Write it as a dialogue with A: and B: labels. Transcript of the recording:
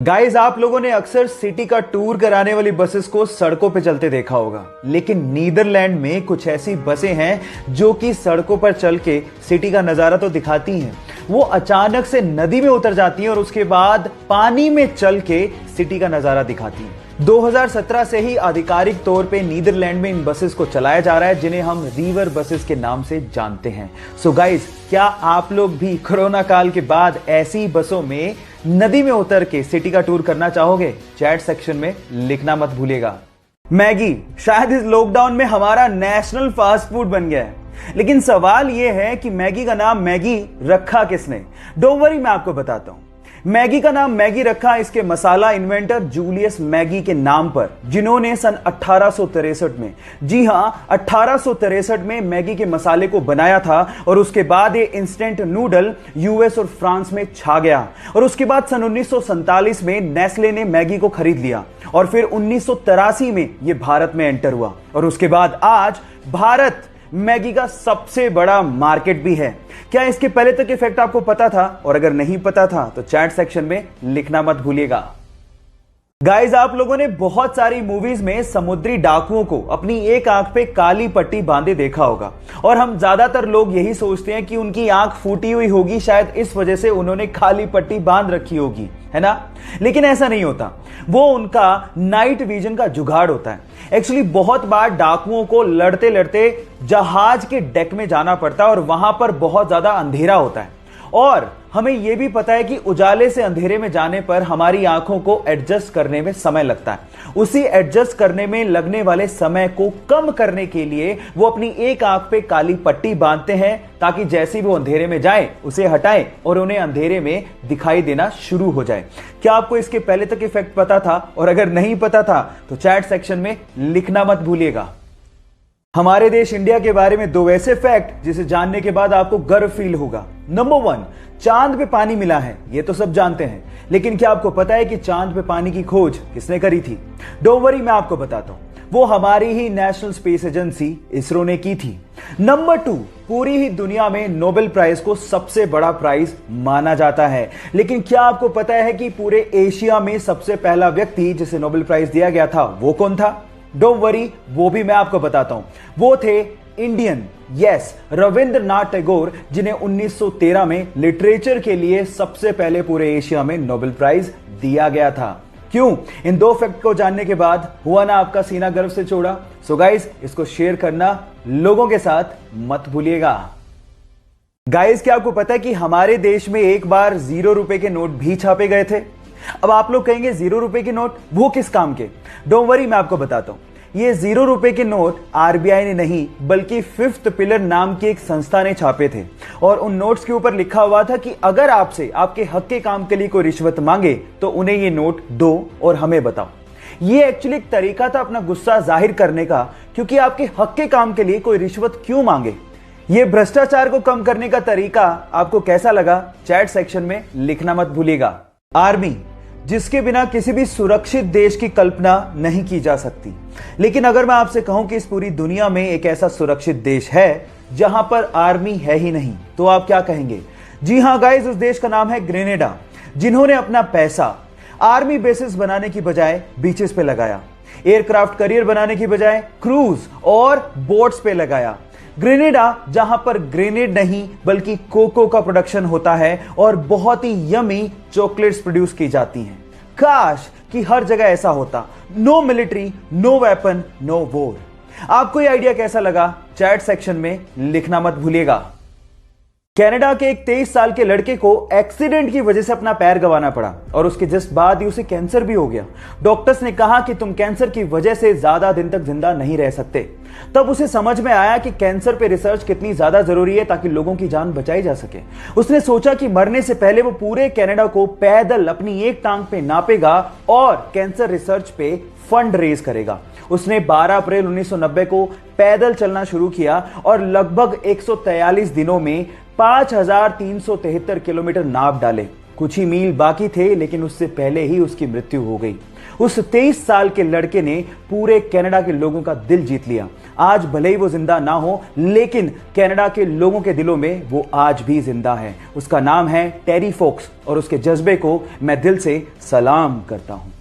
A: Guys, आप लोगों ने अक्सर सिटी का टूर कराने वाली बसेस को सड़कों पे चलते देखा होगा, लेकिन नीदरलैंड में कुछ ऐसी बसें हैं जो कि सड़कों पर चल के सिटी का नजारा तो दिखाती हैं। वो अचानक से नदी में उतर जाती हैं और उसके बाद पानी में चल के सिटी का नजारा दिखाती हैं। 2017 से ही आधिकारिक तौर पे नीदरलैंड में इन बसेस को चलाया जा रहा है, जिन्हें हम रिवर बसेस के नाम से जानते हैं। सो गाइस, क्या आप लोग भी कोरोना काल के बाद ऐसी बसों में नदी में उतर के सिटी का टूर करना चाहोगे? चैट सेक्शन में लिखना मत भूलिएगा। मैगी शायद इस लॉकडाउन में हमारा नेशनल फास्ट फूड बन गया है, लेकिन सवाल यह है कि मैगी का नाम मैगी रखा किसने? डोंट वरी, मैं आपको बताता हूं। मैगी का नाम मैगी रखा इसके मसाला इन्वेंटर जूलियस मैगी के नाम पर, जिन्होंने सन 1863 में, जी हां 1863 में मैगी के मसाले को बनाया था। और उसके बाद ये इंस्टेंट नूडल यूएस और फ्रांस में छा गया। और उसके बाद सन 1947 में नेस्ले ने मैगी को खरीद लिया और फिर 1983 में ये भारत में एंटर हुआ। और उसके बाद आज भारत मैगी का सबसे बड़ा मार्केट भी है। क्या इसके पहले तक इफेक्ट आपको पता था? और अगर नहीं पता था तो चैट सेक्शन में लिखना मत भूलिएगा। गाइस, आप लोगों ने बहुत सारी मूवीज में समुद्री डाकुओं को अपनी एक आंख पे काली पट्टी बांधे देखा होगा, और हम ज्यादातर लोग यही सोचते हैं कि उनकी आंख फूटी हुई होगी, शायद इस वजह से उन्होंने काली पट्टी बांध रखी होगी, है ना? लेकिन ऐसा नहीं होता। वो उनका नाइट विजन का जुगाड़ होता है। एक्चुअली बहुत बार डाकुओं को लड़ते लड़ते जहाज के डेक में जाना पड़ता है और वहां पर बहुत ज्यादा अंधेरा होता है। और हमें यह भी पता है कि उजाले से अंधेरे में जाने पर हमारी आंखों को एडजस्ट करने में समय लगता है। उसी एडजस्ट करने में लगने वाले समय को कम करने के लिए वो अपनी एक आंख पे काली पट्टी बांधते हैं, ताकि जैसे वो अंधेरे में जाए उसे हटाएं और उन्हें अंधेरे में दिखाई देना शुरू हो जाए। क्या आपको इसके पहले तक इफेक्ट पता था? और अगर नहीं पता था तो चैट सेक्शन में लिखना मत भूलिएगा। हमारे देश इंडिया के बारे में दो ऐसे फैक्ट जिसे जानने के बाद आपको गर्व फील होगा। नंबर 1, चांद पे पानी मिला है, ये तो सब जानते हैं, लेकिन क्या आपको पता है कि चांद पे पानी की खोज किसने करी थी? डोंट वरी, मैं आपको बताता हूं। वो हमारी ही नेशनल स्पेस एजेंसी इसरो ने की थी। नंबर 2, पूरी ही दुनिया में नोबेल प्राइज को सबसे बड़ा प्राइज माना जाता है, लेकिन क्या आपको पता है कि पूरे एशिया में सबसे पहला व्यक्ति जिसे नोबेल प्राइज दिया गया था वो कौन था? डोंट वरी, वो भी मैं आपको बताता हूं। वो थे इंडियन, यस, रविंद्रनाथ टैगोर, जिन्हें 1913 में लिटरेचर के लिए सबसे पहले पूरे एशिया में नोबेल प्राइज दिया गया था। क्यों? इन दो फैक्ट को जानने के बाद हुआ ना आपका सीना गर्व से चौड़ा? सो गाइस, इसको शेयर करना लोगों के साथ मत भूलिएगा। गाइस, क्या आपको पता है कि हमारे देश में एक बार 0 रुपए के नोट भी छापे गए थे? अब आप लोग कहेंगे 0 रुपए के नोट, वो किस काम के? डोंट वरी, मैं आपको बताता हूं। ये 0 रुपए के नोट आरबीआई ने नहीं, बल्कि फिफ्थ पिलर नाम की एक संस्था ने छापे थे। और उन नोट्स के ऊपर लिखा हुआ था कि अगर आपसे आपके हक के काम के लिए कोई रिश्वत मांगे तो उन्हें ये नोट दो और हमें बताओ। ये एक्चुअली एक तरीका था अपना गुस्सा जाहिर करने का, क्योंकि आपके हक के काम के लिए कोई रिश्वत क्यों मांगे। ये भ्रष्टाचार को कम करने का तरीका आपको कैसा लगा? चैट सेक्शन में लिखना मत भूलिएगा। आर्मी, जिसके बिना किसी भी सुरक्षित देश की कल्पना नहीं की जा सकती। लेकिन अगर मैं आपसे कहूं कि इस पूरी दुनिया में एक ऐसा सुरक्षित देश है जहां पर आर्मी है ही नहीं, तो आप क्या कहेंगे? जी हां गाइस, उस देश का नाम है ग्रेनेडा, जिन्होंने अपना पैसा आर्मी बेसिस बनाने की बजाय बीचेस पे लगाया, एयरक्राफ्ट करियर बनाने की बजाय क्रूज और बोट्स पे लगाया। ग्रेनेडा, जहां पर ग्रेनेड नहीं बल्कि कोको का प्रोडक्शन होता है और बहुत ही यमी चॉकलेट्स प्रोड्यूस की जाती हैं। काश कि हर जगह ऐसा होता। No military, no weapon, no war. आपको ये आइडिया कैसा लगा? चैट सेक्शन में लिखना मत भूलिएगा। कनाडा के एक 23 साल के लड़के को एक्सीडेंट की वजह से अपना पैर गंवाना पड़ा और उसके जस्ट बाद ही उसे कैंसर भी हो गया। डॉक्टर्स ने कहा कि तुम कैंसर की वजह से ज्यादा दिन तक जिंदा नहीं रह सकते। तब उसे समझ में आया कि कैंसर पे रिसर्च कितनी ज्यादा जरूरी है ताकि लोगों की जान बचाई जा सके। उसने सोचा कि मरने से पहले वो पूरे कनाडा को पैदल अपनी एक टांग पे नापेगा और कैंसर रिसर्च पे फंड रेज करेगा। उसने 12 अप्रैल 1990 को पैदल चलना शुरू किया और लगभग 143 दिनों में 5373 किलोमीटर नाप डाले। कुछ ही मील बाकी थे, लेकिन उससे पहले ही उसकी मृत्यु हो गई। उस 23 साल के लड़के ने पूरे कनाडा के लोगों का दिल जीत लिया। आज भले ही वो जिंदा ना हो, लेकिन कनाडा के लोगों के दिलों में वो आज भी जिंदा है। उसका नाम है टेरी फोक्स और उसके जज्बे को मैं दिल से सलाम करता हूं।